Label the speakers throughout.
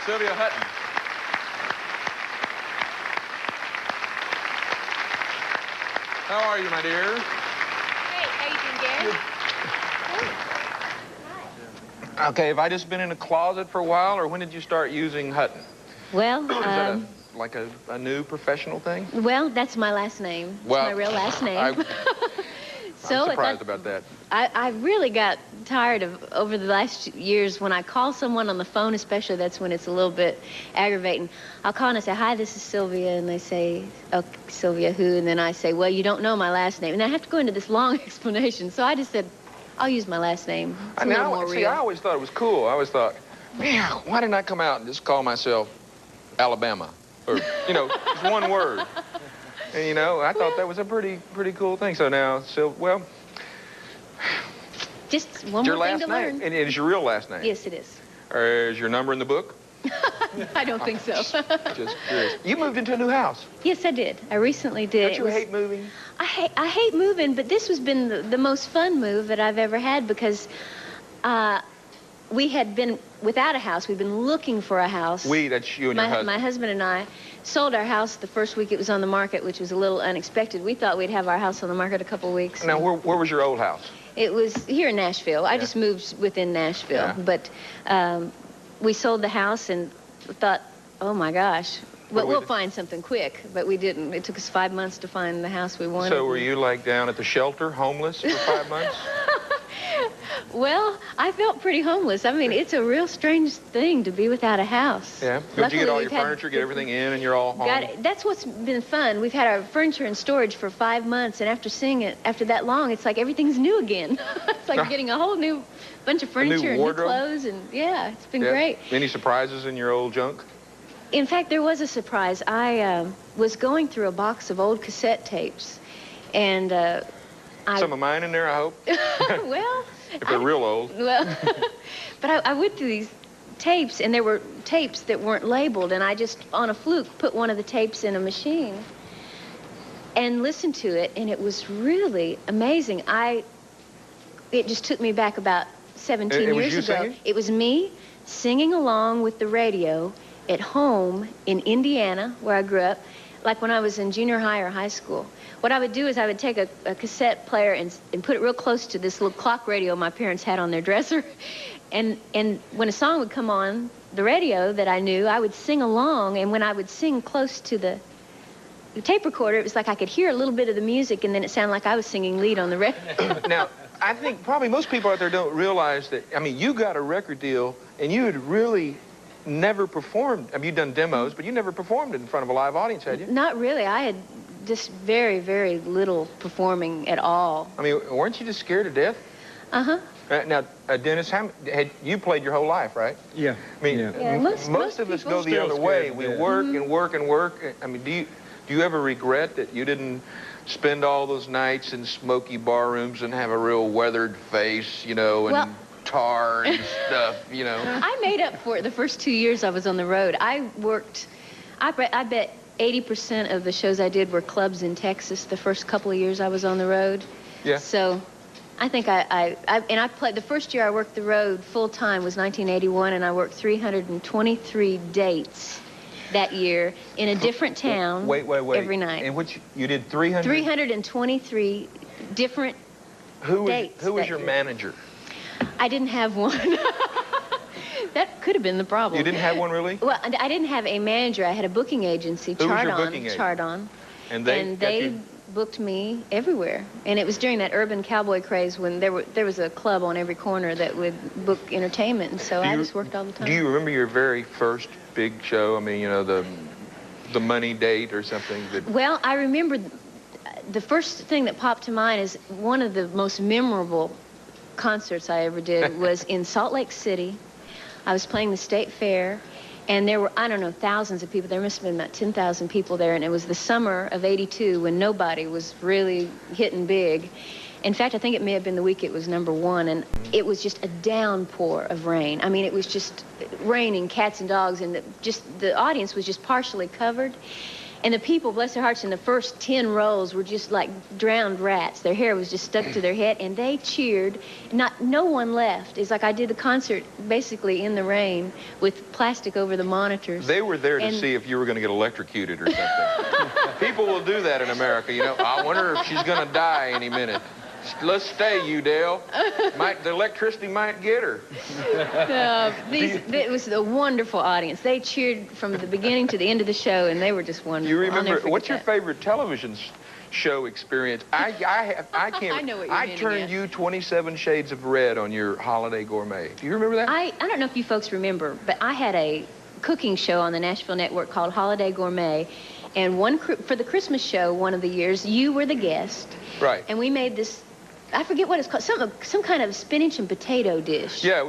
Speaker 1: Sylvia Hutton. How are you, my dear?
Speaker 2: Hey, how you doing, Gary?
Speaker 1: Okay, have I just been in a closet for a while, or when did you start using Hutton?
Speaker 2: Well,
Speaker 1: Is that like a new professional thing?
Speaker 2: well, that's my last name. It's
Speaker 1: Well,
Speaker 2: my real last name.
Speaker 1: I'm
Speaker 2: So
Speaker 1: surprised about that.
Speaker 2: I really got tired of, over the last years, when I call someone on the phone, especially, that's when it's a little bit aggravating. I'll call and I say, hi, this is Sylvia, and they say, oh, Sylvia who? And then I say, well, you don't know my last name. And I have to go into this long explanation, so I just said, I'll use my last name. It's a little more real.
Speaker 1: See, I always thought it was cool. I always thought, man, why didn't I come out and just call myself Alabama? Or, you know, just one word. And, you know, I thought that was a pretty cool thing. So now, well...
Speaker 2: Just one more thing to learn.
Speaker 1: And it is your real last name?
Speaker 2: Yes, it is.
Speaker 1: Or is your number in the book?
Speaker 2: I don't think so.
Speaker 1: Just curious. You moved into a new house.
Speaker 2: Yes, I did. I recently did.
Speaker 1: Don't you hate moving?
Speaker 2: I hate moving, but this has been the most fun move that I've ever had, because we had been without a house. We've been looking for a house.
Speaker 1: That's you and your husband.
Speaker 2: My husband and I sold our house the first week it was on the market, which was a little unexpected. We thought we'd have our house on the market a couple of weeks.
Speaker 1: Now, where was your old house?
Speaker 2: It was here in Nashville. I just moved within Nashville.
Speaker 1: Yeah.
Speaker 2: But we sold the house and thought, oh, my gosh. But we'll find something quick. But we didn't. It took us 5 months to find the house we wanted.
Speaker 1: So were you, like, down at the shelter, homeless for 5 months?
Speaker 2: Well, I felt pretty homeless. I mean, it's a real strange thing to be without a house.
Speaker 1: Yeah. Did you get all your furniture, get everything in, and you're all home?
Speaker 2: That's what's been fun. We've had our furniture in storage for 5 months, and after seeing it, after that long, it's like everything's new again. It's like getting a whole new bunch of furniture and new clothes, and yeah, it's been great.
Speaker 1: Any surprises in your old junk?
Speaker 2: In fact, there was a surprise. I was going through a box of old cassette tapes, and
Speaker 1: Some of mine in there, I hope?
Speaker 2: Well...
Speaker 1: If they're real old.
Speaker 2: Well, but I went through these tapes, and there were tapes that weren't labeled, and I just, on a fluke, put one of the tapes in a machine and listened to it, and it was really amazing. It just took me back about 17 years ago.
Speaker 1: Singing?
Speaker 2: It was me singing along with the radio at home in Indiana, where I grew up, like when I was in junior high or high school. What I would do is I would take a cassette player and put it real close to this little clock radio my parents had on their dresser. And when a song would come on the radio that I knew, I would sing along. And when I would sing close to the tape recorder, it was like I could hear a little bit of the music, and then it sounded like I was singing lead on the record.
Speaker 1: Now, I think probably most people out there don't realize that, I mean, you got a record deal, and you had really never performed. I mean, you'd done demos, but you never performed in front of a live audience, had you?
Speaker 2: Not really. I had just very, very little performing at all.
Speaker 1: I mean, weren't you just scared to death?
Speaker 2: Uh-huh.
Speaker 1: Now, Dennis, you played your whole life, right?
Speaker 3: Yeah.
Speaker 1: I mean,
Speaker 2: Yeah,
Speaker 1: most of us go the other way. We work and work and work. I mean, do you ever regret that you didn't spend all those nights in smoky bar rooms and have a real weathered face, you know, and tar and stuff, you know?
Speaker 2: I made up for it the first 2 years I was on the road. I bet 80% of the shows I did were clubs in Texas the first couple of years I was on the road.
Speaker 1: Yeah.
Speaker 2: So I think I played, the first year I worked the road full time was 1981, and I worked 323 dates that year in a different town.
Speaker 1: Wait.
Speaker 2: Every night.
Speaker 1: In which you did 300?
Speaker 2: 323 different dates.
Speaker 1: Who was your manager?
Speaker 2: I didn't have one. That could have been the problem.
Speaker 1: You didn't have one, really?
Speaker 2: Well, I didn't have a manager. I had a booking agency,
Speaker 1: Who was your booking agent?
Speaker 2: Chardon.
Speaker 1: And they
Speaker 2: booked me everywhere. And it was during that urban cowboy craze when there was a club on every corner that would book entertainment, and so I just worked all the time.
Speaker 1: Do you remember your very first big show? I mean, you know, the money date or something?
Speaker 2: Well, I remember the first thing that popped to mind is one of the most memorable concerts I ever did was in Salt Lake City. I was playing the State Fair, and there were, I don't know, thousands of people. There must have been about 10,000 people there, and it was the summer of '82 when nobody was really hitting big. In fact, I think it may have been the week it was #1, and it was just a downpour of rain. I mean, it was just raining cats and dogs, and the audience was just partially covered. And the people, bless their hearts, in the first 10 rows were just like drowned rats. Their hair was just stuck to their head, and they cheered. No one left. It's like I did the concert basically in the rain with plastic over the monitors.
Speaker 1: They were there to see if you were going to get electrocuted or something. People will do that in America, you know. I wonder if she's going to die any minute. Let's stay, you Dale. The electricity might get her.
Speaker 2: It was a wonderful audience. They cheered from the beginning to the end of the show, and they were just wonderful.
Speaker 1: You remember, what's your favorite television show experience? I can't.
Speaker 2: I know what you're
Speaker 1: I turned you 27 Shades of Red on your Holiday Gourmet. Do you remember that?
Speaker 2: I don't know if you folks remember, but I had a cooking show on the Nashville Network called Holiday Gourmet. And for the Christmas show, one of the years, you were the guest.
Speaker 1: Right.
Speaker 2: And we made this, I forget what it's called, some kind of spinach and potato dish.
Speaker 1: Yeah,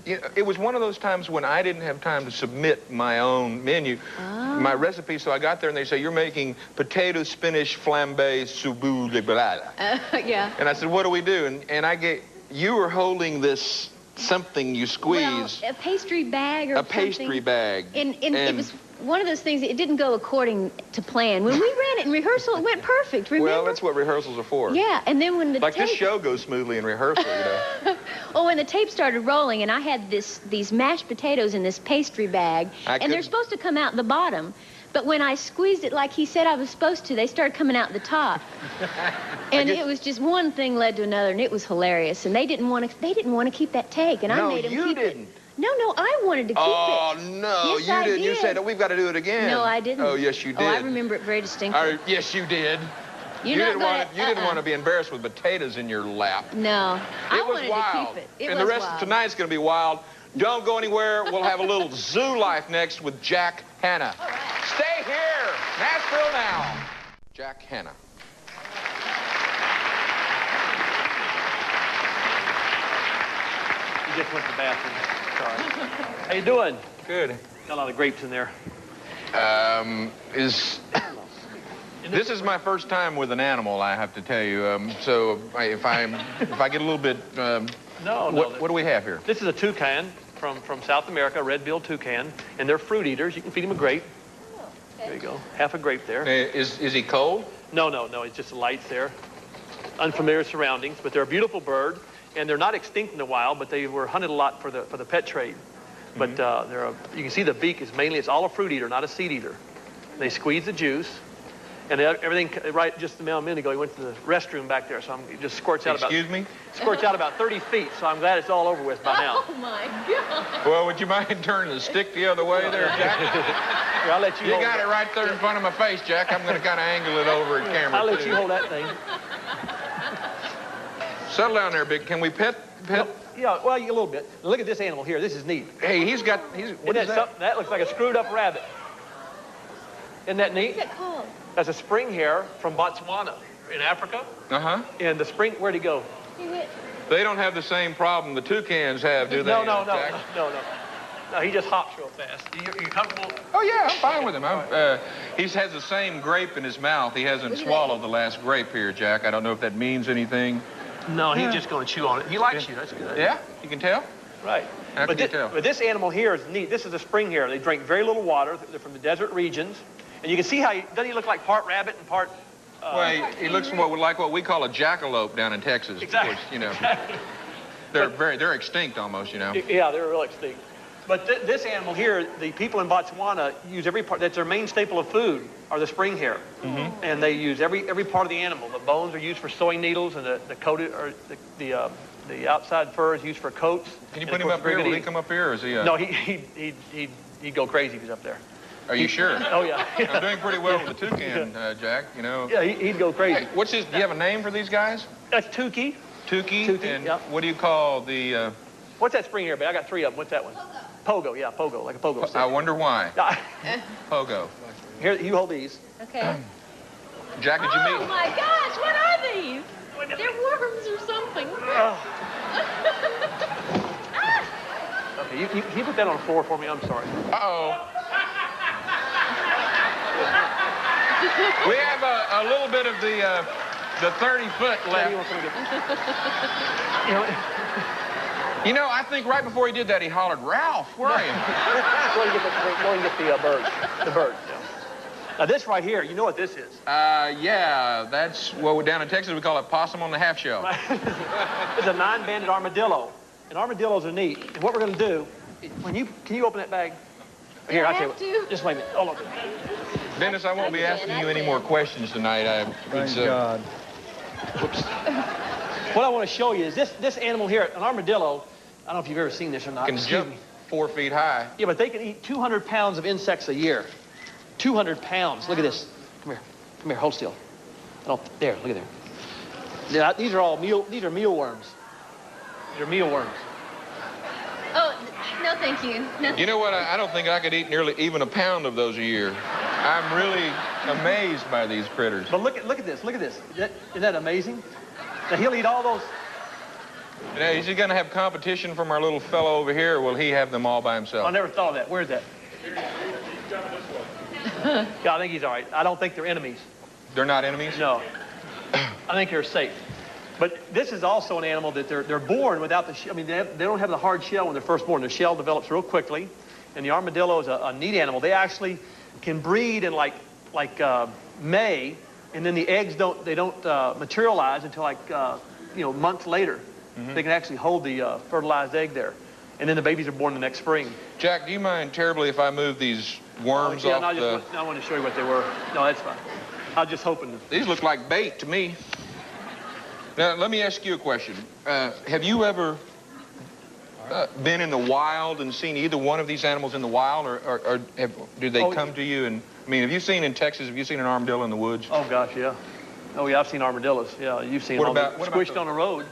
Speaker 1: it was one of those times when I didn't have time to submit my own menu, my recipe. So I got there and they say, you're making potato spinach flambe subu de balada.
Speaker 2: Yeah.
Speaker 1: And I said, what do we do? And you were holding this something you squeeze.
Speaker 2: Well, a pastry bag or something.
Speaker 1: A pastry bag.
Speaker 2: And it was one of those things, it didn't go according to plan. When we ran it in rehearsal, it went perfect, remember?
Speaker 1: Well, that's what rehearsals are for.
Speaker 2: Yeah, and then when the
Speaker 1: this show goes smoothly in rehearsal, you know.
Speaker 2: Oh, when the tape started rolling, and I had these mashed potatoes in this pastry bag, and they're supposed to come out the bottom. But when I squeezed it like he said I was supposed to, they started coming out the top. And it was just one thing led to another, and it was hilarious. And they didn't want to keep that take, and I made them keep it. No, I wanted to keep it.
Speaker 1: Oh, no,
Speaker 2: yes,
Speaker 1: you didn't. You said, oh, we've got to do it again.
Speaker 2: No, I didn't.
Speaker 1: Oh, yes, you did.
Speaker 2: Oh, I remember it very distinctly.
Speaker 1: Yes, you did.
Speaker 2: You didn't
Speaker 1: want to be embarrassed with potatoes in your lap.
Speaker 2: No, I wanted
Speaker 1: wild.
Speaker 2: to keep it.
Speaker 1: And the rest of tonight's going to be wild. Don't go anywhere. We'll have a little zoo life next with Jack Hanna.
Speaker 2: All right.
Speaker 1: Stay here. Nashville Now. Jack Hanna.
Speaker 3: You just went to the bathroom. Sorry. How you doing?
Speaker 1: Good.
Speaker 3: Got a lot of grapes in there.
Speaker 1: This is my first time with an animal, I have to tell you. So if I get a little bit, what do we have here?
Speaker 3: This is a toucan from South America, red-billed toucan, and they're fruit eaters. You can feed them a grape.
Speaker 2: Oh, okay.
Speaker 3: There you go. Half a grape there.
Speaker 1: Is he cold?
Speaker 3: No. It's just the lights there. Unfamiliar surroundings, but they're a beautiful bird, and they're not extinct in the wild, but they were hunted a lot for the pet trade. But you can see the beak is it's all a fruit eater, not a seed eater. They squeeze the juice, and everything, right just a minute ago, he went to the restroom back there, so it just squirts out squirts out about 30 feet, so I'm glad it's all over with by now.
Speaker 2: Oh, my God.
Speaker 1: Well, would you mind turning the stick the other way there, Jack?
Speaker 3: Here, I'll let you
Speaker 1: You
Speaker 3: hold
Speaker 1: got it right there in front of my face, Jack. I'm going to kind of angle it over at camera,
Speaker 3: I'll let you hold that thing.
Speaker 1: Settle down there, Big. Can we pet?
Speaker 3: Yeah, well, a little bit. Look at this animal here. This is neat.
Speaker 1: Hey, what is that?
Speaker 3: That looks like a screwed-up rabbit. Isn't that neat?
Speaker 2: What's it called?
Speaker 3: That's a spring hare from Botswana in Africa.
Speaker 1: Uh-huh.
Speaker 3: And the spring, where'd he go?
Speaker 1: They don't have the same problem the toucans have, do they?
Speaker 3: No. No, he just hops real fast. You comfortable?
Speaker 1: Oh, yeah, I'm fine with him. He has the same grape in his mouth. He hasn't swallowed the last grape here, Jack. I don't know if that means anything.
Speaker 3: No, he's just going to chew on it. He likes you. That's good.
Speaker 1: Yeah? You can tell?
Speaker 3: Right.
Speaker 1: How can you tell?
Speaker 3: But this animal here is neat. This is a spring hare. They drink very little water. They're from the desert regions. And you can see how doesn't he look like part rabbit and part...
Speaker 1: well, he looks like what we call a jackalope down in Texas.
Speaker 3: Exactly.
Speaker 1: Of course, you know. They're extinct almost, you know.
Speaker 3: Yeah, they're real extinct. But this animal here, the people in Botswana use every part. That's their main staple of food, are the spring hare. Mm-hmm. And they use every part of the animal. The bones are used for sewing needles, and the coated or the outside fur is used for coats.
Speaker 1: Can you put him up here? Will he come up here, or is he?
Speaker 3: No, he'd go crazy if he's up there.
Speaker 1: Are you sure?
Speaker 3: Oh yeah.
Speaker 1: I'm doing pretty well with the toucan, Jack. You know.
Speaker 3: Yeah, he'd go crazy.
Speaker 1: Hey, do you have a name for these guys?
Speaker 3: That's Tukey.
Speaker 1: Tukey. And yep. What do you call the?
Speaker 3: What's that spring hare? But I got 3 of them. What's that one? Pogo. Yeah, pogo, like a pogo stick.
Speaker 1: I wonder why. Pogo.
Speaker 3: Here, you hold these.
Speaker 2: Okay.
Speaker 1: Jack, did you meet?
Speaker 2: Oh my gosh, what are these? They're worms or something.
Speaker 3: Okay, you put that on the floor for me. I'm sorry.
Speaker 1: Uh-oh. We have a little bit of the 30-foot left. You know, I think right before he did that, he hollered, "Ralph, where are you?"
Speaker 3: Go and get the bird. The bird. Yeah. Now this right here, you know what this is?
Speaker 1: Yeah, that's, well, down in Texas, we call it possum on the half shell.
Speaker 3: It's a 9-banded armadillo. And armadillos are neat. And what we're going to do, can you open that bag? Here, I'll tell you what. Just wait a minute. Hold on.
Speaker 1: Dennis, I won't be asking you any more questions tonight.
Speaker 4: Thank God.
Speaker 3: Whoops. What I want to show you is this animal here, an armadillo. I don't know if you've ever seen this or not.
Speaker 1: Can jump 4 feet high.
Speaker 3: Yeah, but they can eat 200 pounds of insects a year. 200 pounds. Look at this. Come here. Come here. Hold still. There. Look at there. Yeah, these are all these are mealworms. These are mealworms.
Speaker 2: Oh, no, thank you. No.
Speaker 1: You know what? I don't think I could eat nearly even a pound of those a year. I'm really amazed by these critters.
Speaker 3: But look at this. Look at this. Isn't that amazing? Now he'll eat all those.
Speaker 1: Now, is he going to have competition from our little fellow over here, or will he have them all by himself?
Speaker 3: I never thought of that. Where's that? Yeah, I think he's all right. I don't think they're enemies.
Speaker 1: They're not enemies?
Speaker 3: No. I think they're safe. But this is also an animal that they're born without the shell. I mean, they don't have the hard shell when they're first born. Their shell develops real quickly. And the armadillo is a neat animal. They actually can breed in like May, and then the eggs don't materialize until months later. Mm-hmm. They can actually hold the fertilized egg there. And then the babies are born the next spring.
Speaker 1: Jack, do you mind terribly if I move these worms off
Speaker 3: I want to show you what they were. No, that's fine. I was just hoping.
Speaker 1: These look like bait to me. Now, let me ask you a question. Have you ever been in the wild and seen either one of these animals in the wild, or do they come to you? And I mean, have you seen in Texas, have you seen an armadillo in the woods?
Speaker 3: Oh, gosh, yeah. Oh, yeah, I've seen armadillos. Yeah, you've seen them squished on the road.